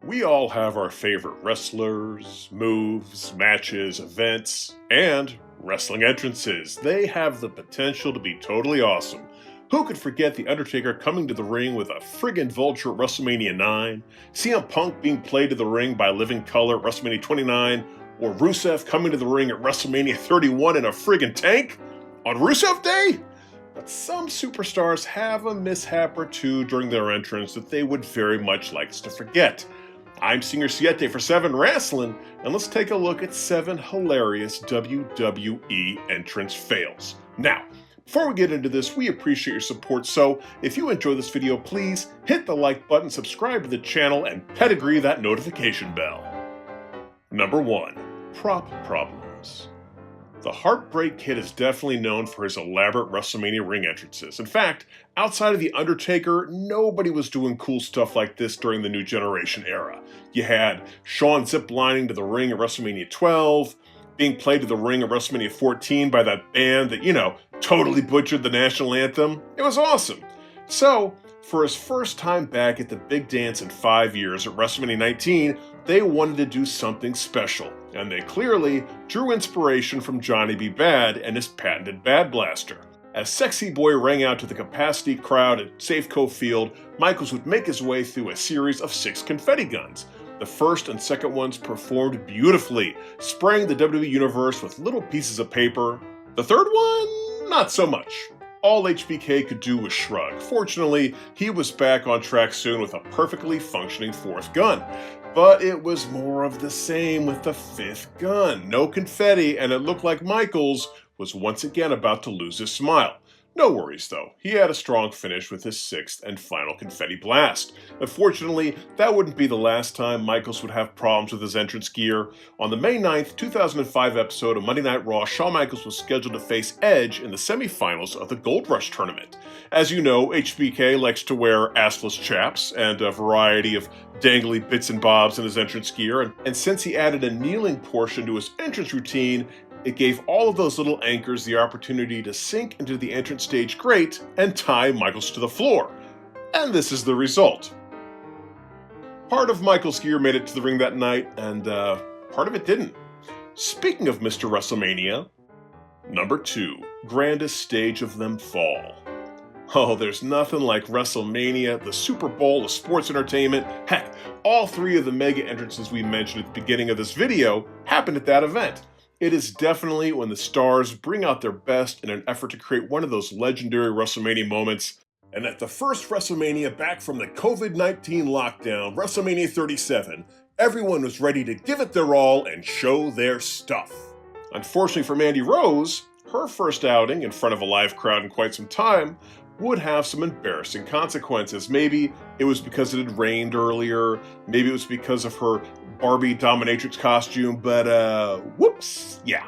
We all have our favorite wrestlers, moves, matches, events, and wrestling entrances. They have the potential to be totally awesome. Who could forget The Undertaker coming to the ring with a friggin' vulture at WrestleMania 9, CM Punk being played to the ring by Living Color at WrestleMania 29, or Rusev coming to the ring at WrestleMania 31 in a friggin' tank on Rusev Day? But some superstars have a mishap or two during their entrance that they would very much like us to forget. I'm Singer Siete for 7 Wrestling, and let's take a look at 7 hilarious WWE entrance fails. Now, before we get into this, we appreciate your support, so if you enjoy this video, please hit the like button, subscribe to the channel, and pedigree that notification bell. Number 1. Prop problems. The Heartbreak Kid is definitely known for his elaborate WrestleMania ring entrances. In fact, outside of The Undertaker, nobody was doing cool stuff like this during the New Generation era. You had Shawn ziplining to the ring at WrestleMania 12, being played to the ring at WrestleMania 14 by that band that, totally butchered the national anthem. It was awesome. So, for his first time back at the big dance in 5 years at WrestleMania 19, they wanted to do something special, and they clearly drew inspiration from Johnny B. Bad and his patented Bad Blaster. As Sexy Boy rang out to the capacity crowd at Safeco Field, Michaels would make his way through a series of 6 confetti guns. The first and second ones performed beautifully, spraying the WWE Universe with little pieces of paper. The third one, not so much. All HBK could do was shrug. Fortunately, he was back on track soon with a perfectly functioning 4th gun. But it was more of the same with the 5th gun. No confetti, and it looked like Michaels was once again about to lose his smile. No worries though, he had a strong finish with his 6th and final confetti blast. Unfortunately, that wouldn't be the last time Michaels would have problems with his entrance gear. On the May 9th, 2005 episode of Monday Night Raw, Shawn Michaels was scheduled to face Edge in the semifinals of the Gold Rush tournament. As you know, HBK likes to wear assless chaps and a variety of dangly bits and bobs in his entrance gear, and since he added a kneeling portion to his entrance routine, it gave all of those little anchors the opportunity to sink into the entrance stage grate and tie Michaels to the floor. And this is the result. Part of Michaels' gear made it to the ring that night, and part of it didn't. Speaking of Mr. WrestleMania, number 2, grandest stage of them fall. Oh, there's nothing like WrestleMania, the Super Bowl of sports entertainment. Heck, all 3 of the mega entrances we mentioned at the beginning of this video happened at that event. It is definitely when the stars bring out their best in an effort to create one of those legendary WrestleMania moments. And at the first WrestleMania back from the COVID-19 lockdown, WrestleMania 37, everyone was ready to give it their all and show their stuff. Unfortunately for Mandy Rose, her first outing in front of a live crowd in quite some time would have some embarrassing consequences. Maybe it was because it had rained earlier, maybe it was because of her Barbie dominatrix costume, but whoops, yeah.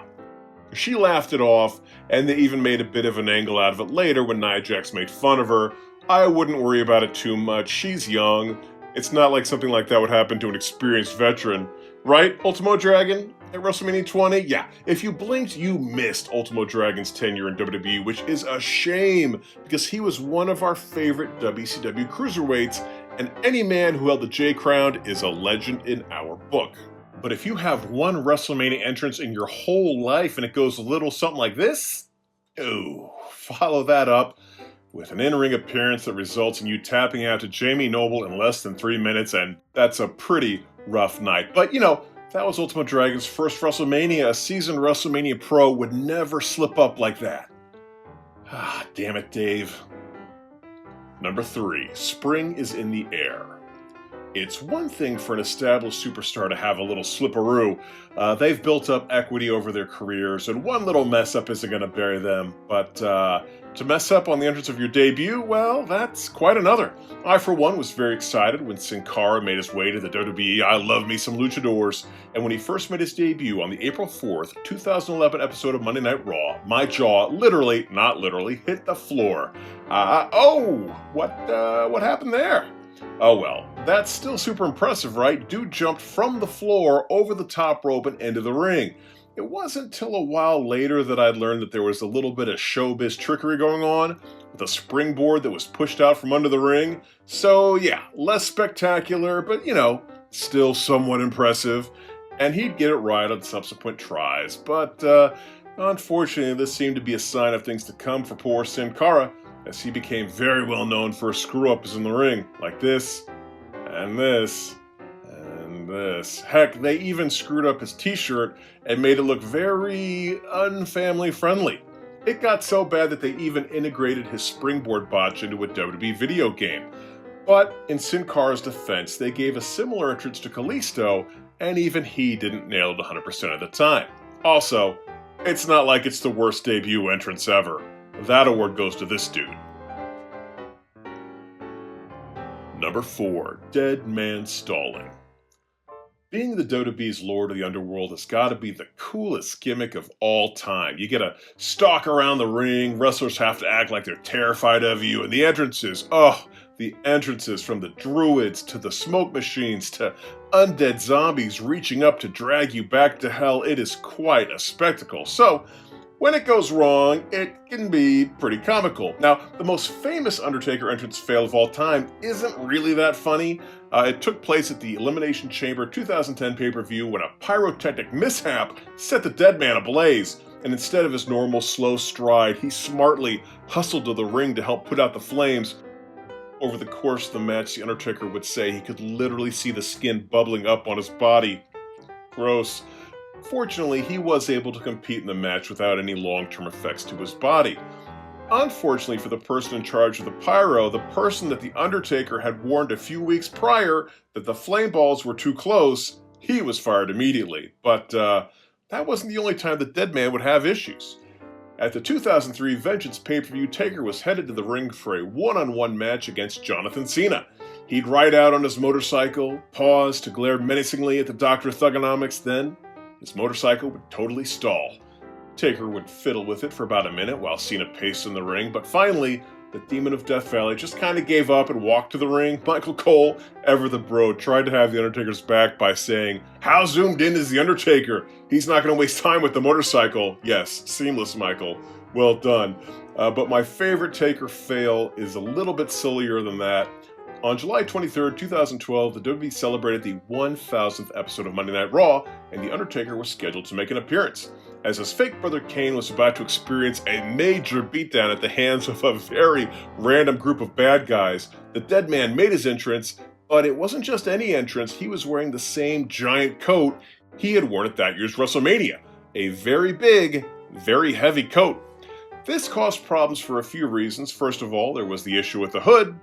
She laughed it off, and they even made a bit of an angle out of it later when Nia Jax made fun of her. I wouldn't worry about it too much, she's young. It's not like something like that would happen to an experienced veteran. Right, Ultimo Dragon? At WrestleMania 20? Yeah, if you blinked, you missed Ultimo Dragon's tenure in WWE, which is a shame, because he was one of our favorite WCW cruiserweights, and any man who held the J crown is a legend in our book. But if you have one WrestleMania entrance in your whole life and it goes a little something like this, ooh, follow that up with an in-ring appearance that results in you tapping out to Jamie Noble in less than 3 minutes, and that's a pretty rough night. But that was Ultimo Dragon's first WrestleMania. A seasoned WrestleMania pro would never slip up like that. Ah, damn it, Dave. Number 3, spring is in the air. It's one thing for an established superstar to have a little slipperoo. They've built up equity over their careers, and one little mess up isn't going to bury them. But to mess up on the entrance of your debut, well, that's quite another. I, for one, was very excited when Sin Cara made his way to the WWE. I love me some luchadors. And when he first made his debut on the April 4th, 2011 episode of Monday Night Raw, my jaw literally, not literally, hit the floor. What happened there? Oh well, that's still super impressive, right? Dude jumped from the floor over the top rope and into the ring. It wasn't until a while later that I'd learned that there was a little bit of showbiz trickery going on, with a springboard that was pushed out from under the ring. So yeah, less spectacular, but still somewhat impressive. And he'd get it right on subsequent tries, but unfortunately this seemed to be a sign of things to come for poor Sin Cara, as he became very well known for his screw-ups in the ring, like this, and this, and this. Heck, they even screwed up his t-shirt and made it look very unfamily friendly. It got so bad that they even integrated his springboard botch into a WWE video game. But in Sin Cara's defense, they gave a similar entrance to Kalisto, and even he didn't nail it 100% of the time. Also, it's not like it's the worst debut entrance ever. That award goes to this dude. Number 4, Dead Man Stalling. Being the WWE's Lord of the Underworld has got to be the coolest gimmick of all time. You get to stalk around the ring, wrestlers have to act like they're terrified of you, and the entrances, the entrances from the druids to the smoke machines to undead zombies reaching up to drag you back to hell, it is quite a spectacle. So, when it goes wrong, it can be pretty comical. Now, the most famous Undertaker entrance fail of all time isn't really that funny. It took place at the Elimination Chamber 2010 pay-per-view when a pyrotechnic mishap set the dead man ablaze, and instead of his normal slow stride, he smartly hustled to the ring to help put out the flames. Over the course of the match, the Undertaker would say he could literally see the skin bubbling up on his body. Gross. Fortunately, he was able to compete in the match without any long-term effects to his body. Unfortunately for the person in charge of the pyro, the person that The Undertaker had warned a few weeks prior that the flame balls were too close, he was fired immediately. But that wasn't the only time the dead man would have issues. At the 2003 Vengeance pay-per-view, Taker was headed to the ring for a one-on-one match against Jonathan Cena. He'd ride out on his motorcycle, pause to glare menacingly at the Dr. Thugonomics, then his motorcycle would totally stall. Taker would fiddle with it for about a minute while Cena paced in the ring, but finally, the Demon of Death Valley just kind of gave up and walked to the ring. Michael Cole, ever the bro, tried to have The Undertaker's back by saying, "How zoomed in is The Undertaker? He's not going to waste time with the motorcycle." Yes, seamless, Michael. Well done. But my favorite Taker fail is a little bit sillier than that. On July 23rd, 2012, the WWE celebrated the 1,000th episode of Monday Night Raw, and The Undertaker was scheduled to make an appearance. As his fake brother Kane was about to experience a major beatdown at the hands of a very random group of bad guys, the dead man made his entrance, but it wasn't just any entrance. He was wearing the same giant coat he had worn at that year's WrestleMania. A very big, very heavy coat. This caused problems for a few reasons. First of all, there was the issue with the hood.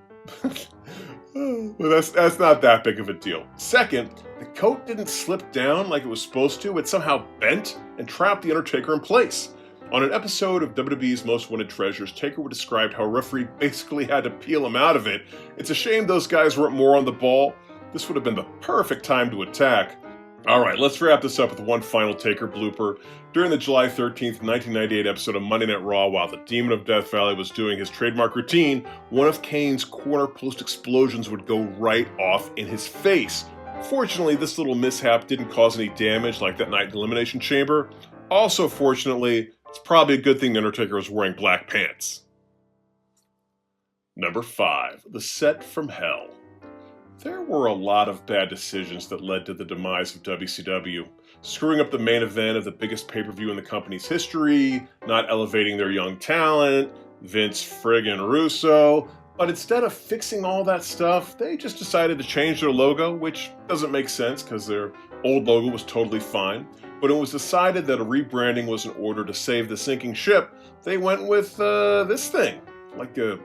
Well, that's not that big of a deal. Second, the coat didn't slip down like it was supposed to. It somehow bent and trapped The Undertaker in place. On an episode of WWE's Most Wanted Treasures, Taker would describe how a referee basically had to peel him out of it. It's a shame those guys weren't more on the ball. This would have been the perfect time to attack. Alright, let's wrap this up with one final Taker blooper. During the July 13th, 1998 episode of Monday Night Raw, while the Demon of Death Valley was doing his trademark routine, one of Kane's corner post explosions would go right off in his face. Fortunately, this little mishap didn't cause any damage like that night in the Elimination Chamber. Also, fortunately, it's probably a good thing The Undertaker was wearing black pants. Number 5. The Set from Hell. There were a lot of bad decisions that led to the demise of WCW. Screwing up the main event of the biggest pay-per-view in the company's history, not elevating their young talent, Vince friggin' Russo. But instead of fixing all that stuff, they just decided to change their logo, which doesn't make sense because their old logo was totally fine. But it was decided that a rebranding was in order to save the sinking ship. They went with this thing, like a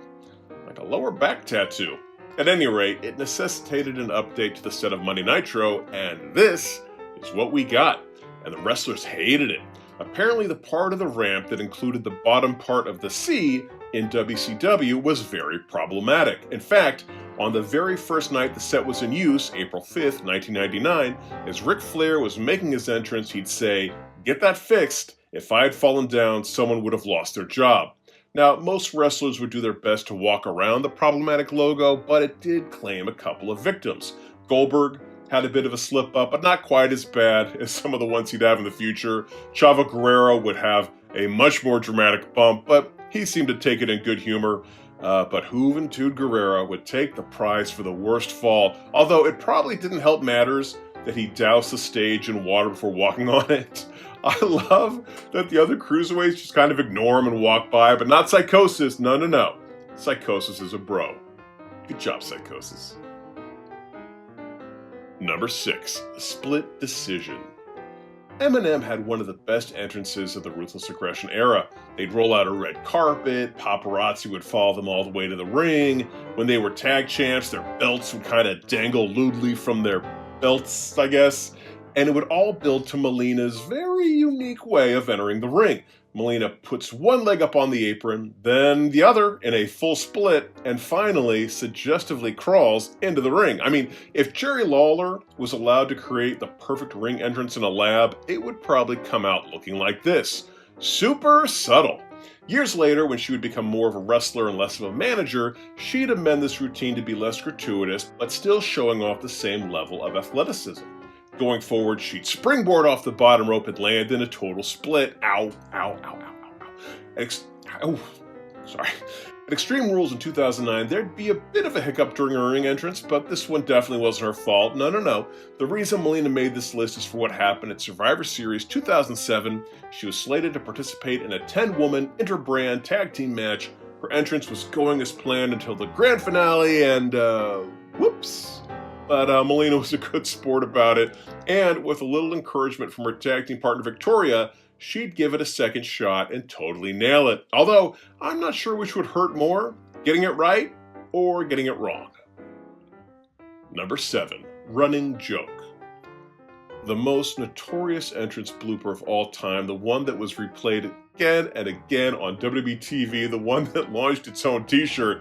lower back tattoo. At any rate, it necessitated an update to the set of Monday Nitro, and this is what we got. And the wrestlers hated it. Apparently the part of the ramp that included the bottom part of the C in WCW was very problematic. In fact, on the very first night the set was in use, April 5th, 1999, as Ric Flair was making his entrance, he'd say, "Get that fixed. If I had fallen down, someone would have lost their job." Now, most wrestlers would do their best to walk around the problematic logo, but it did claim a couple of victims. Goldberg, had a bit of a slip up, but not quite as bad as some of the ones he'd have in the future. Chavo Guerrero would have a much more dramatic bump, but he seemed to take it in good humor. But Juventud Guerrero would take the prize for the worst fall, although it probably didn't help matters that he doused the stage in water before walking on it. I love that the other cruiserweights just kind of ignore him and walk by, but not Psychosis. No. Psychosis is a bro. Good job, Psychosis. Number 6, Split Decision. Eminem had one of the best entrances of the Ruthless Aggression era. They'd roll out a red carpet, paparazzi would follow them all the way to the ring. When they were tag champs, their belts would kind of dangle lewdly from their belts, I guess. And it would all build to Melina's very unique way of entering the ring. Melina puts one leg up on the apron, then the other in a full split, and finally, suggestively crawls into the ring. I mean, if Jerry Lawler was allowed to create the perfect ring entrance in a lab, it would probably come out looking like this. Super subtle. Years later, when she would become more of a wrestler and less of a manager, she'd amend this routine to be less gratuitous, but still showing off the same level of athleticism. Going forward, she'd springboard off the bottom rope and land in a total split. Ow. Sorry. At Extreme Rules in 2009, there'd be a bit of a hiccup during her ring entrance, but this one definitely wasn't her fault. No. The reason Melina made this list is for what happened at Survivor Series 2007. She was slated to participate in a 10-woman inter-brand tag team match. Her entrance was going as planned until the grand finale, and whoops. But Melina was a good sport about it, and with a little encouragement from her tag team partner Victoria, she'd give it a second shot and totally nail it. Although, I'm not sure which would hurt more, getting it right or getting it wrong. Number 7, Running Joke. The most notorious entrance blooper of all time, the one that was replayed again and again on WWE TV, the one that launched its own t-shirt.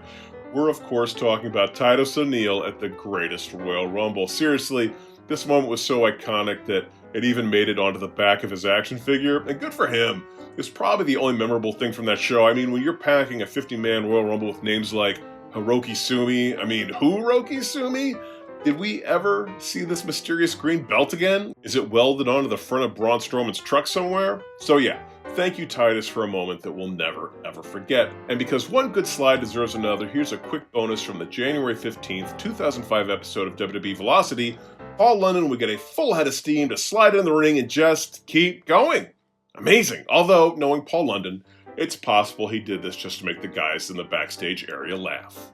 We're, of course, talking about Titus O'Neil at the greatest Royal Rumble. Seriously, this moment was so iconic that it even made it onto the back of his action figure, and good for him. It's probably the only memorable thing from that show. I mean, when you're packing a 50-man Royal Rumble with names like Hiroki Sumi, Hiroki Sumi? Did we ever see this mysterious green belt again? Is it welded onto the front of Braun Strowman's truck somewhere? So yeah, thank you, Titus, for a moment that we'll never, ever forget. And because one good slide deserves another, here's a quick bonus from the January 15th, 2005 episode of WWE Velocity. Paul London would get a full head of steam to slide in the ring and just keep going. Amazing. Although, knowing Paul London, it's possible he did this just to make the guys in the backstage area laugh.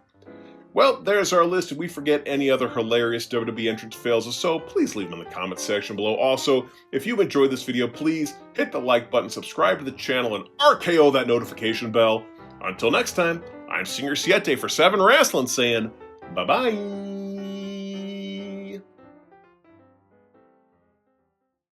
Well, there's our list. Did we forget any other hilarious WWE entrance fails? If so, please leave them in the comments section below. Also, if you enjoyed this video, please hit the like button, subscribe to the channel, and RKO that notification bell. Until next time, I'm Singer Siete for 7 Wrestling saying bye-bye.